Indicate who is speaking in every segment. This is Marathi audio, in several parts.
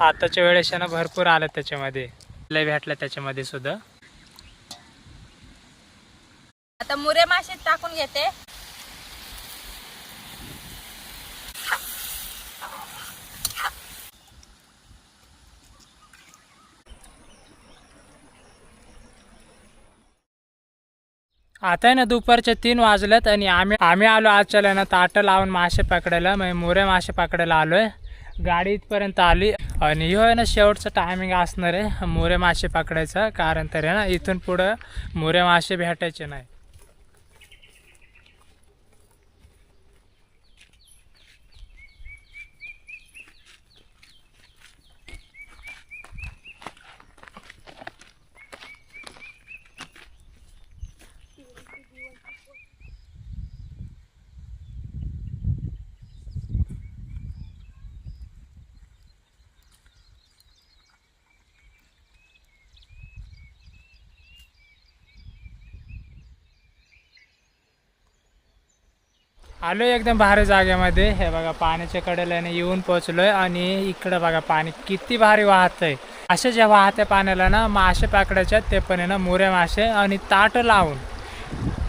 Speaker 1: आताच्या वेळेस ना भरपूर आलं त्याच्यामध्ये, लय भेटलं त्याच्यामध्ये सुद्धा.
Speaker 2: आता मुरे मासे टाकून घेते.
Speaker 1: आता आहे ना दुपारचे 3 वाजलेत आणि आम्ही आलो आजच्याला ना ताटं लावून मासे पकडायला, म्हणजे मोरे मासे पकडायला आलोय. गाडी इथपर्यंत आली आणि ह्यो आहे ना शेवटचा टायमिंग असणार आहे मोरे मासे पकडायचा, कारण तर आहे ना इथून पुढं मोरे मासे भेटायचे नाही. आलो एकदम भारी जागेमध्ये. हे बघा पाण्याच्या कडेला येऊन पोचलोय आणि इकडं बघा पाणी किती भारी वाहतंय. अशा ज्या वाहत्या पाण्याला ना मासे पकडायच्यात, ते पण आहे ना मोरे मासे, आणि ताट लावून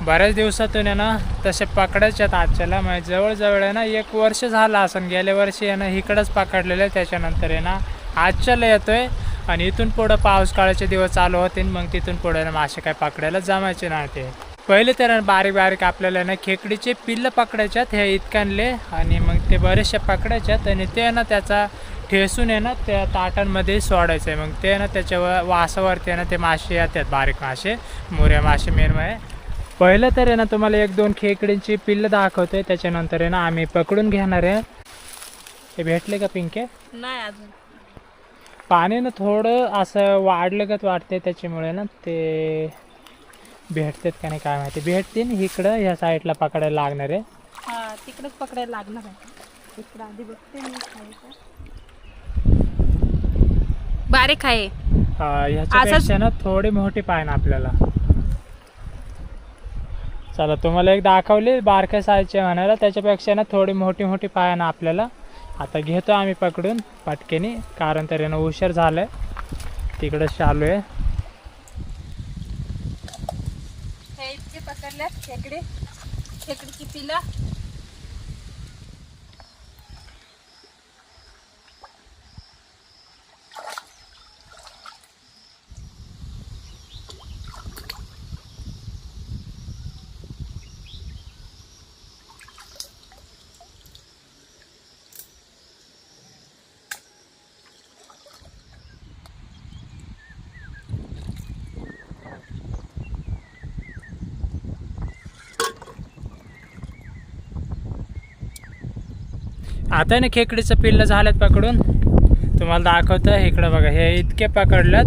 Speaker 1: बऱ्याच दिवसातून आहे ना तसे पकडायच्यात आजच्याला. म्हणजे जवळजवळ आहे ना 1 वर्ष झालं असं. गेल्या वर्षी आहे ना इकडंच पकडलेलं, त्याच्यानंतर आहे ना आजच्याला येतोय. आणि इथून पुढं पाऊस काळाचे दिवस चालू होतील, मग तिथून पुढे ना मासे काय पकडायला जमायचे नाही. ते पहिले तर बारीक बारीक आपल्याला ना खेकडीचे पिल्लं पकडायच्यात हे इतकानले, आणि मग ते बरेचसे पकडायच्यात आणि ते ना त्याचा ठेसून आहे ना त्या ताटांमध्ये सोडायचं आहे. मग ते ना त्याच्या वासावरती आहे ना ते मासे येतात, बारीक मासे, मोरे मासे मेन. म्हणजे पहिलं तर आहे ना तुम्हाला 1-2 खेकडींची पिल्लं दाखवतोय, त्याच्यानंतर आहे ना आम्ही पकडून घेणार आहे. हे भेटले का पिंके?
Speaker 2: नाही अजून.
Speaker 1: पाणी ना थोडं असं वाढलं का वाटते, त्याच्यामुळे ना ते भेटतात का नाही काय माहिती. भेटतील इकडं ह्या साईडला पकडायला लागणार आहे.
Speaker 2: हा तिकडेच पकडायला लागणार आहे. इकडं आधी बघते मी खायचं. बारीक आहे.
Speaker 1: ह्याच्यापेक्षा ना थोडी मोठी पाहिजे आपल्याला. चला तुम्हाला एक दाखवली बारक्या साईजचे म्हणायला, त्याच्यापेक्षा ना थोडी मोठी पाय ना आपल्याला. आता घेतो आम्ही पकडून पटकेनी, कारण तरी ना उशीर झालाय. तिकडंच चालू आहे.
Speaker 2: हे इतके पकडल्यात खेकडीची पिलं.
Speaker 1: आता ना खेकडीचं पिल्लं झाल्यात पकडून, तुम्हाला दाखवतं. इकडं बघा हे इतके पकडल्यात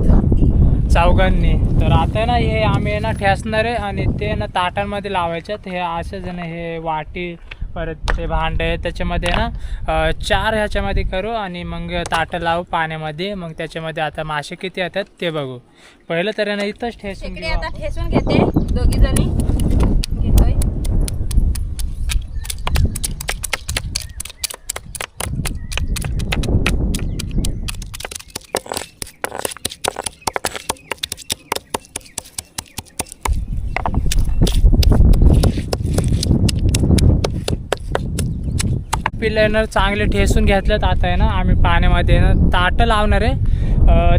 Speaker 1: चौघांनी. तर आता ना हे आम्ही ना ठेसणार आहे आणि ते ना ताटांमध्ये लावायच्यात. हे असेच ना हे वाटी, परत ते भांडे, त्याच्यामध्ये ना 4 ह्याच्यामध्ये करू आणि मग ताटं लावू पाण्यामध्ये. मग त्याच्यामध्ये आता मासे किती येतात ते बघू. पहिलं तर ना इथंच ठेसून घेऊ.
Speaker 2: आता ठेसून घेते दोघी जणी. घेतोय
Speaker 1: पिल्लर चांगले ठेसून घेतलेत. आता आहे ना आम्ही पाण्यामध्ये ना ताटं लावणार आहे.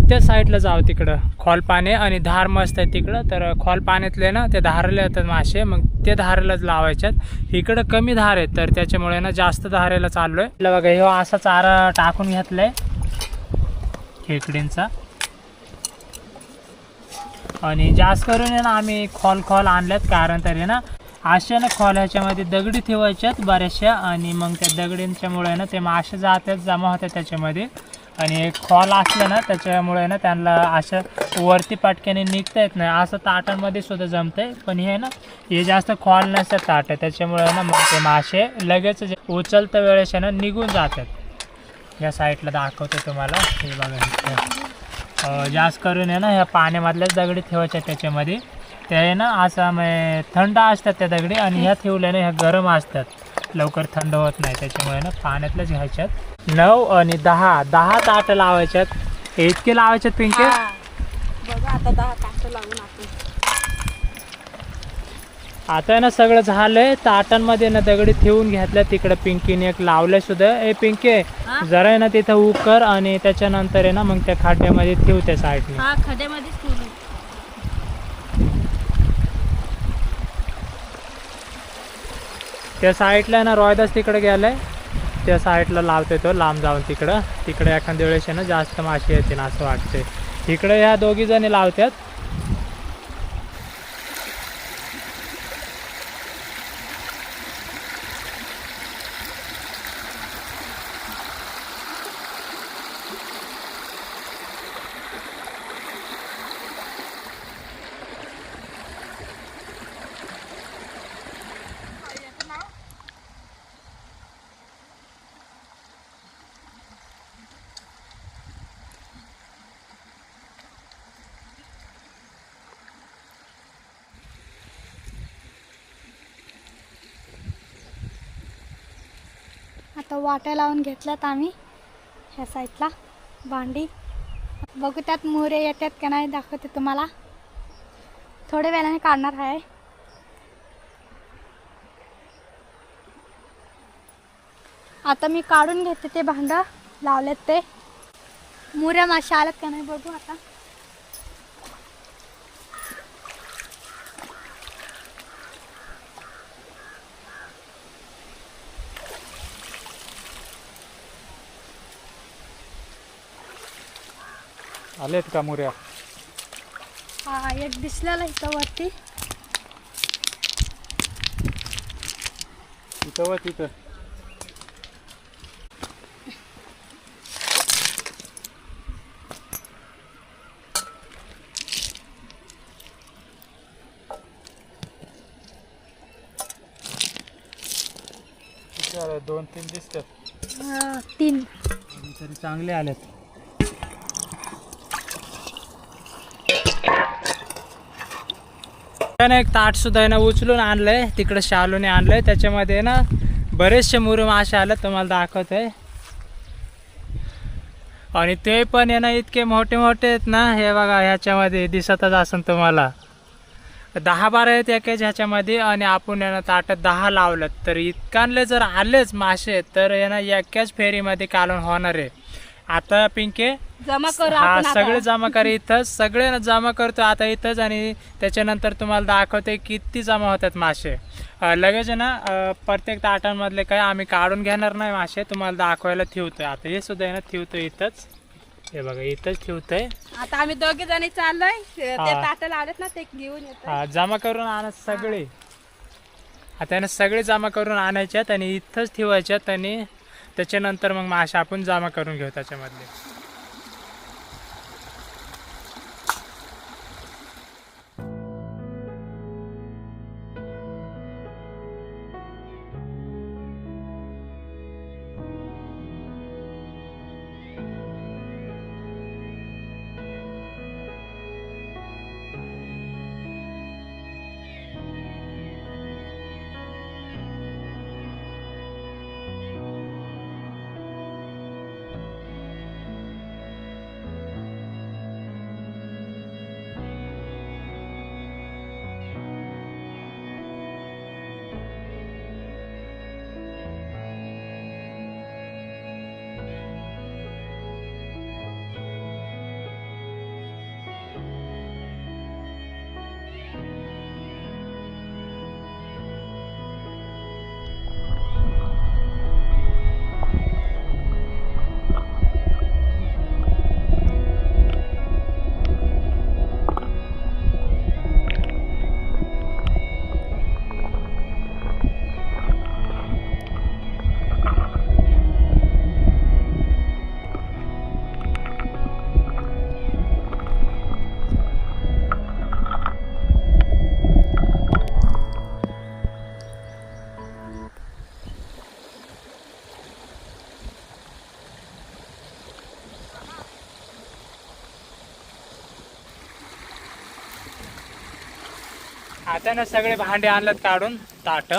Speaker 1: त्या साईडला जाऊ, तिकडं खोल पाणी आणि धार मस्त आहे तिकडं. तर खोल पाण्यातले ना ते धारेला येतात मासे, मग ते धारेलाच लावायच्यात. इकडं कमी धार आहेत, तर त्याच्यामुळे ना जास्त धारेला चाललोय. बघा हे असा चारा टाकून घेतलाय खेकडींचा, आणि जास्त करून ना आम्ही खोल आणल्यात, कारण तरी ना अशा ना खोल ह्याच्यामध्ये दगडी ठेवायच्यात बऱ्याचशा, आणि मग त्या दगडींच्यामुळे ना ते मासे जातात, जमा होतात त्याच्यामध्ये. आणि खोल असलं ना त्याच्यामुळे ना त्यांना असं वरती पटक्याने निघता येत नाही. असं ताटांमध्ये सुद्धा जमतंय, पण हे ना हे जास्त खोल नसतात ताटं, त्याच्यामुळे ना मग ते मासे लगेच उचलता वेळेस ना निघून जातात. या साईडला दाखवतो तुम्हाला. हे बघा जास्त करून आहे ना ह्या पाण्यामधल्याच दगडी ठेवायच्या त्याच्यामध्ये. ते ना असं थंड असतात त्या दगडी, आणि ह्या ठेवल्याने ह्या गरम असतात. लवकर थंड होत नाही, त्याच्यामुळे ना पाण्यातल्याच घ्यायच्यात. 9 आणि 10 ताटं लावायच्यात. इतके लावायच्यात पिंके?
Speaker 2: हा. बघा आता 10 ताटं लावून आपण.
Speaker 1: आता ना सगळं झालंय. ताटांमध्ये ना दगडी ठेवून घेतल्या. तिकडे पिंकीने एक लावलंय सुद्धा. पिंके
Speaker 2: हा?
Speaker 1: जरा आहे ना तिथं उकर आणि त्याच्यानंतर आहे ना मग त्या खड्ड्यामध्ये ठेव त्या साईडने.
Speaker 2: हा खड्यामध्येच ठेवलं.
Speaker 1: त्या साईडला ना रोहिदास तिकडे गेलाय. त्या साईडला लावतोय तो लांब जाऊन तिकडं. तिकडे एखाद्या वेळेस आहे ना जास्त मासे येतील असं वाटतंय. इकडे ह्या दोघी जणी लावतात.
Speaker 2: आता वाट्या लावून घेतल्यात आम्ही ह्या साईडला भांडी. बघू त्यात मोरे येतात का नाही दाखवते तुम्हाला. थोड्या वेळाने काढणार आहे. आता मी काढून घेते ते भांडं लावलेत ते. मोऱ्या मासे आल्यात का नाही बघू आता.
Speaker 1: आलेत का मुऱ्या?
Speaker 2: हा एक दिसलेला इथं वरती.
Speaker 1: तिथं तिथं आले 2-3 दिसतात.
Speaker 2: 3
Speaker 1: तरी चांगले आलेत. एक ताट सुद्धा आहे ना उचलून आणलंय. तिकडे शालूने आणलंय. त्याच्यामध्ये ना बरेचसे मुरू मासे आले तुम्हाला दाखवतोय. आणि ते पण आहे ना इतके मोठे मोठे आहेत ना. हे बघा ह्याच्यामध्ये दिसतच असेल तुम्हाला 10-12 आहेत एकाच ह्याच्यामध्ये. आणि आपण आहे ना ताटात 10 लावलं तर इतकांले जर आलेच मासे तर आहे ना एकाच फेरीमध्ये कालवण होणार आहे. आता पिंके
Speaker 2: जमा करू
Speaker 1: हा
Speaker 2: आपण आता.
Speaker 1: सगळे जमा कर इथंच. सगळे ना जमा करतो आता इथंच. आणि त्याच्यानंतर तुम्हाला दाखवते किती जमा होतात मासे. लगेच ना प्रत्येक ताटांमधले काय आम्ही काढून घेणार नाही मासे. तुम्हाला दाखवायला ठेवतोय. आता हे सुद्धा आहे ना ठेवतोय इथंच. हे बघा इथंच ठेवतोय.
Speaker 2: आता आम्ही दोघे जणी चाललोय. ते
Speaker 1: हा.
Speaker 2: ताटं लावलेत ना ते घेऊन येतो.
Speaker 1: हा जमा करून आणत सगळे. आता ना सगळे जमा करून आणायच्यात आणि इथंच ठेवायच्यात. आणि त्याच्यानंतर मग मासे आपण जमा करून घेऊ त्याच्यामधले. आता ना सगळे भांडे आणलेत काढून ताट.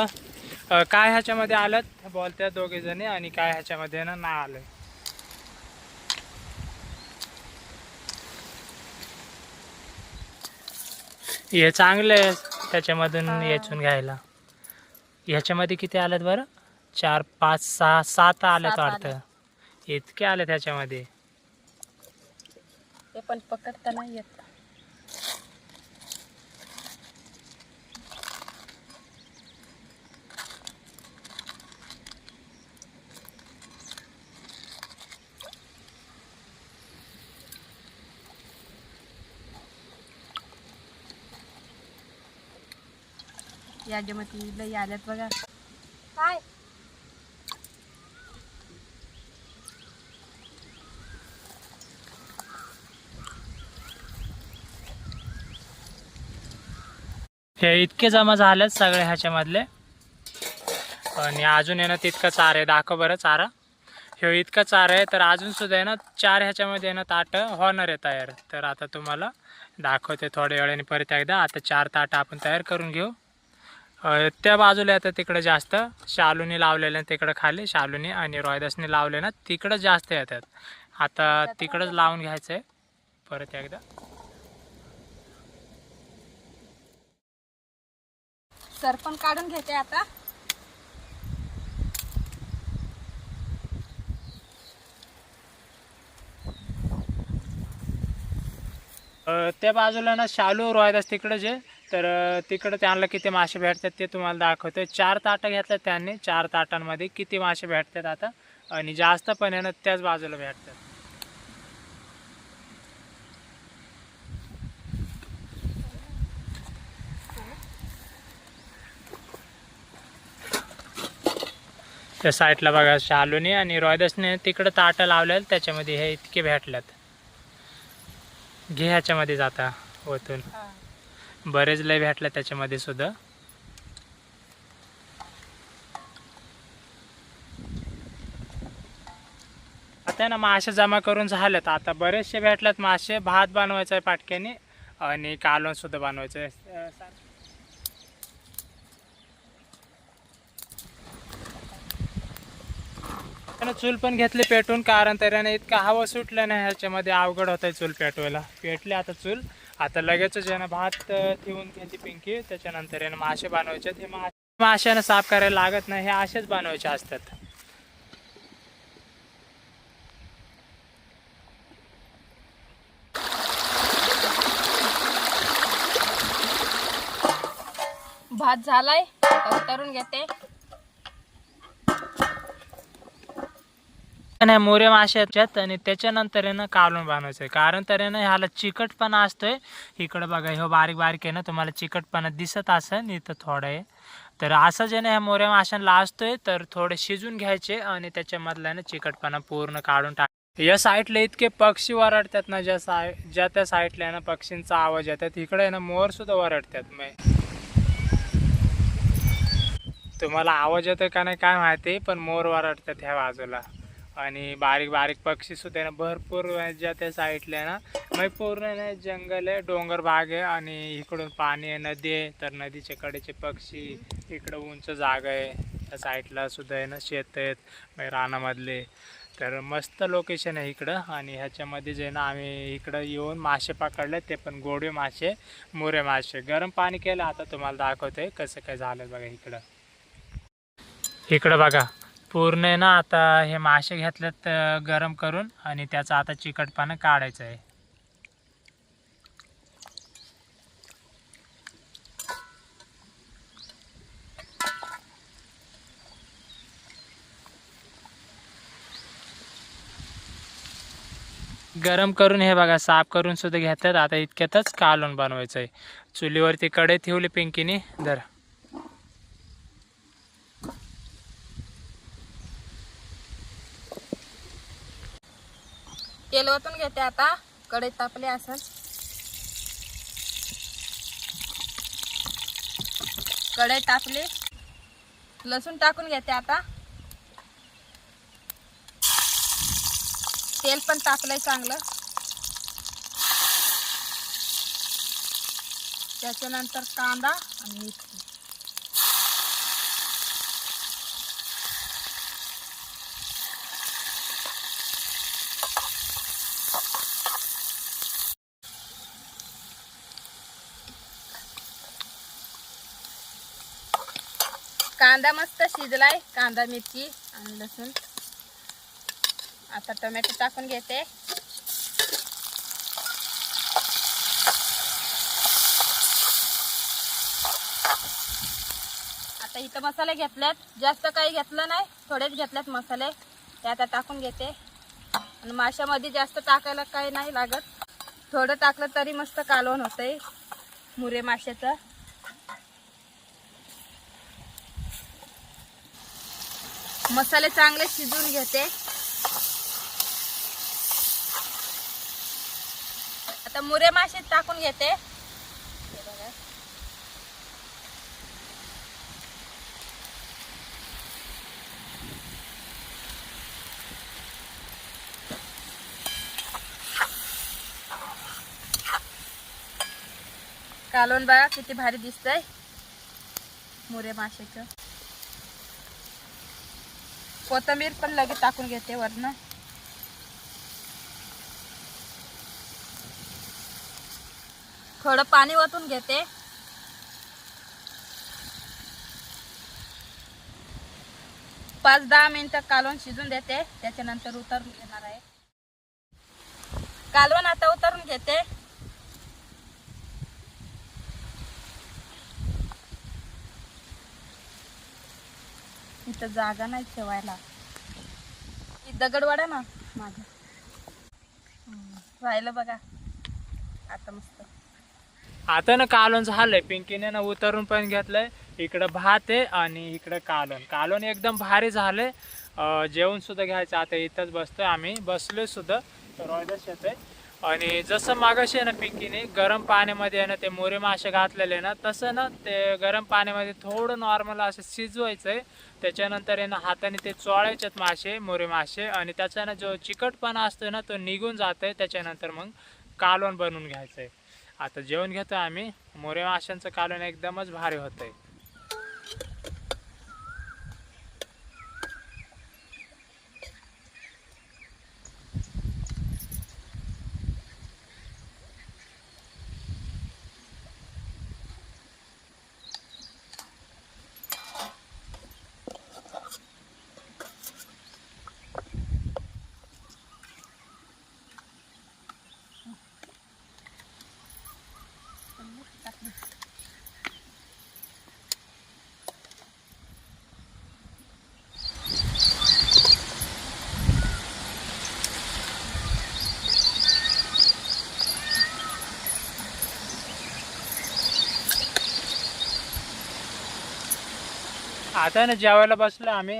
Speaker 1: काय ह्याच्यामध्ये आलं बोलतात दोघे जणी आणि काय ह्याच्यामध्ये ना नाही आलं. हे चांगले त्याच्यामधून येचून घ्यायला. ह्याच्यामध्ये किती आलेत बरं? 4 5 6 7 आलेत वाटतं. इतके आले त्याच्यामध्ये.
Speaker 3: ते पण पकडता नाही येत. याच्यामध्ये लई आल्यात बघा.
Speaker 2: काय
Speaker 1: हे इतके जमा झालेत सगळे ह्याच्यामधले. आणि अजून आहे ना तितका चारा आहे. दाखव बरं चारा. हे इतका चारा आहे तर अजून सुद्धा आहे ना 4 ह्याच्यामध्ये आहे ना ताटं होणार आहे तयार. तर आता तुम्हाला दाखवते थोड्या वेळाने परत एकदा. आता 4 ताटं आपण तयार करून घेऊ. त्या बाजूला आता तिकडे जास्त शालूनी लावलेले तिकडं खाली शालूनी आणि रोहिदासनी लावले ना तिकडं जास्त येतात. आता तिकडंच लावून घ्यायचं आहे परत एकदा.
Speaker 3: सरपण काढून घेते आता.
Speaker 1: त्या बाजूला ना शालू रोहिदास तिकडंच आहे. तर तिकडं त्यांना किती मासे भेटतात ते तुम्हाला दाखवतो. 4 ताटं घेतल्यात त्यांनी. 4 ताटांमध्ये किती मासे भेटतात आता. आणि जास्त पण आहे ना त्याच बाजूला भेटतात. त्या साईडला बघा शालूनी आणि रोहिदासने तिकडं ताटं लावलेलं त्याच्यामध्ये हे इतके भेटल्यात. घे ह्याच्यामध्ये जाता ओतून. बरेच लय भेटले त्याच्यामध्ये सुद्धा. आता ना मासे जमा करून झालेत. आता बरेचसे भेटलेत मासे. भात बनवायचा आहे पाटक्याने आणि कालवण सुद्धा बनवायचं आहे. चूल पण घेतली पेटून कारण त्याने इतका हवा सुटलं नाही ह्याच्यामध्ये अवघड होत आहे चूल पेटवायला. पेटली आता चूल. आता लगेचच आहे ना भात ठेवून घ्यायची पिंकी. त्याच्यानंतर आहे ना मासे बनवायचे. हे माशाने साफ करायला लागत नाही. हे असेच बनवायचे असतात.
Speaker 3: भात झालाय उतरून घेते.
Speaker 1: नाही मोरे मासे आहेत आणि त्याच्यानंतर आहे ना कालवण बनवायचं आहे. कारण तर आहे ना ह्याला चिकटपणा असतोय. इकडं बघा हे बारीक बारीक आहे ना तुम्हाला चिकटपणा दिसत असेल. इथं थोडं आहे. तर असं जे ना ह्या मोऱ्या माशांना असतोय तर थोडे शिजून घ्यायचे आणि त्याच्यामधला ना चिकटपणा पूर्ण काढून टाक. या साईडला इतके पक्षी वरडतात ना ज्या त्या साईडला आहे ना पक्षींचा आवाज येतात. इकडे आहे ना मोर सुद्धा वरडतात. तुम्हाला आवाज येतोय का नाही काय माहिती पण मोर वरडतात ह्या बाजूला. आणि बारीक बारीक पक्षी सुद्धा आहे ना भरपूर ज्या त्या साईडला आहे ना मग पूर्ण ना जंगल आहे डोंगर भाग आहे आणि इकडून पाणी आहे नदी आहे. तर नदीच्या कडेचे पक्षी इकडं उंच जागा आहे. त्या साईडला सुद्धा आहे ना शेत आहेत मग रानामधले. तर मस्त लोकेशन आहे इकडं. आणि ह्याच्यामध्ये जे ना आम्ही इकडं येऊन मासे पकडले ते पण गोडे मासे मोरे मासे. गरम पाणी केलं. आता तुम्हाला दाखवतोय कसं काय झालं बघा. इकडं बघा पूर्ण आहे ना आता हे मासे घेतलेत गरम करून आणि त्याचा आता चिकटपणा काढायचं आहे. गरम करून हे बघा साफ करून सुद्धा घेतात. आता इतक्यातच कालवण बनवायचं आहे. चुलीवरती कढई ठेवली पिंकीने. धर
Speaker 3: तेल ओतून घेते आता. कढईत तापले असं. कढई तापली. लसूण टाकून घेते आता. तेल पण तापलंय चांगलं. त्याच्यानंतर कांदा आणि मिरची. कांदा मस्त शिजलाय, कांदा मिरची आणि लसूण. आता टोमॅटो टाकून घेते. आता इथं मसाले घेतलेत, जास्त काही घेतलं नाही, थोडेच घेतलेत मसाले, ते आता टाकून घेते. आणि माशामध्ये जास्त टाकायला काही नाही लागत, थोडं टाकलं तरी मस्त कालवण होतंय मुरे माशाचं. मसाले चांगले शिजवून घेते. आता मुरे मासे टाकून घेते. हे बघा. कालवण बघा किती भारी दिसतंय मुरे माशाचं. कोथिंबीर पण लगेच टाकून घेते वरनं. थोडं पाणी ओतून घेते. पाच 10 मिनिटं कालवण शिजून देते, त्याच्यानंतर उतरून घेणार आहे. कालवण आता उतरून घेते. इथं जागा नाही ठेवायला, दगडवाडा ना माझं राहिलं बघा. आता मस्त
Speaker 1: आता ना कालवण झालंय. पिंकीने ना उतरून पण घेतलंय. इकडं भात आहे आणि इकडं कालवण एकदम भारी झालंय. जेवण सुद्धा घ्यायचं. आता इथंच बसतोय आम्ही, बसलोय सुद्धा. तर ऑर्डर्स येतोय. आणि जसं मागाशी आहे ना पिंकीने गरम पाण्यामध्ये आहे ना ते मोरे मासे घातलेले ना, तसं ना ते गरम पाण्यामध्ये थोडं नॉर्मल असं शिजवायचं आहे. त्याच्यानंतर आहे ना हाताने ते चोळायचेत मासे, मोरे मासे, आणि त्याचा ना जो चिकटपणा असतो ना तो निघून जातोय. त्याच्यानंतर मग कालवण बनवून घ्यायचं आहे. आता जेवण घेतो आम्ही. मोरे माशांचं कालवण एकदमच भारी होतंय. आता ना जेवायला बसलो आम्ही.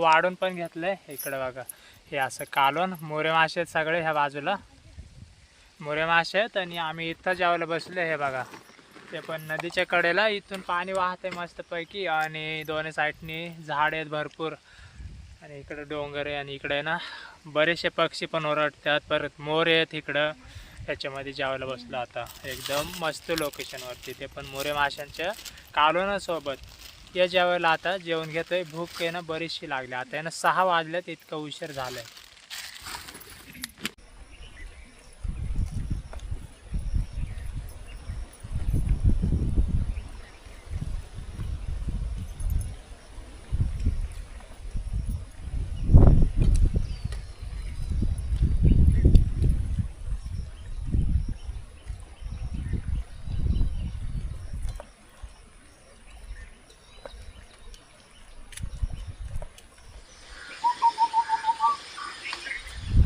Speaker 1: वाढून पण घेतलंय. इकडे बघा हे असं कालवण, मोरे मासे आहेत सगळे. ह्या बाजूला मोरे मासे आहेत आणि आम्ही इथं जेवायला बसलो. हे बघा ते पण नदीच्या कडेला, इथून पाणी वाहत आहे मस्तपैकी आणि दोन्ही साईडनी झाड आहेत भरपूर. आणि इकडं डोंगर आहे आणि इकडे ना बरेचसे पक्षी पण ओरडतात. परत मोर आहेत इकडं. त्याच्यामध्ये जेवायला बसलो आता एकदम मस्त लोकेशनवरती, ते पण मोरे माशांच्या कालवणासोबत. या जेवायला आता जेवण घेतोय. भूक आहे ना बरीचशी लागली. आता आहे ना 6 वाजल्यात, इतकं उशीर झालंय.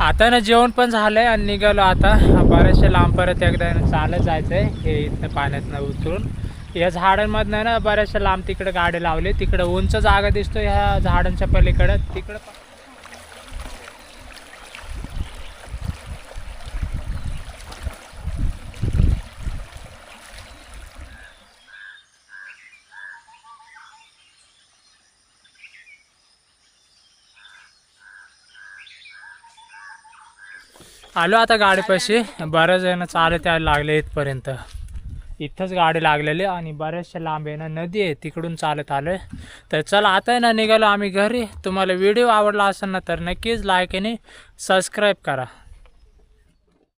Speaker 1: आता ना जेवण पण झालंय आणि निघालो आता. बरेचसे लांब परत एकदा चालत जायचंय. हे इथं पाण्यातनं उतरून या झाडांमधनं ना बऱ्याचशा लांब तिकडे गाडी लावली. तिकडे उंच जागा दिसतो ह्या झाडांच्या पलीकडे. तिकडं आलो आता गाडीपाशी. बऱ्याच जण चालत यायला लागले इथपर्यंत. इथंच गाडी लागलेली आणि बऱ्याचशा लांब आहे ना नदी आहे, तिकडून चालत आलोय. तर चला आता आहे ना निघालो आम्ही घरी. तुम्हाला व्हिडिओ आवडला असेल ना तर नक्कीच लाईक आणि सबस्क्राईब करा.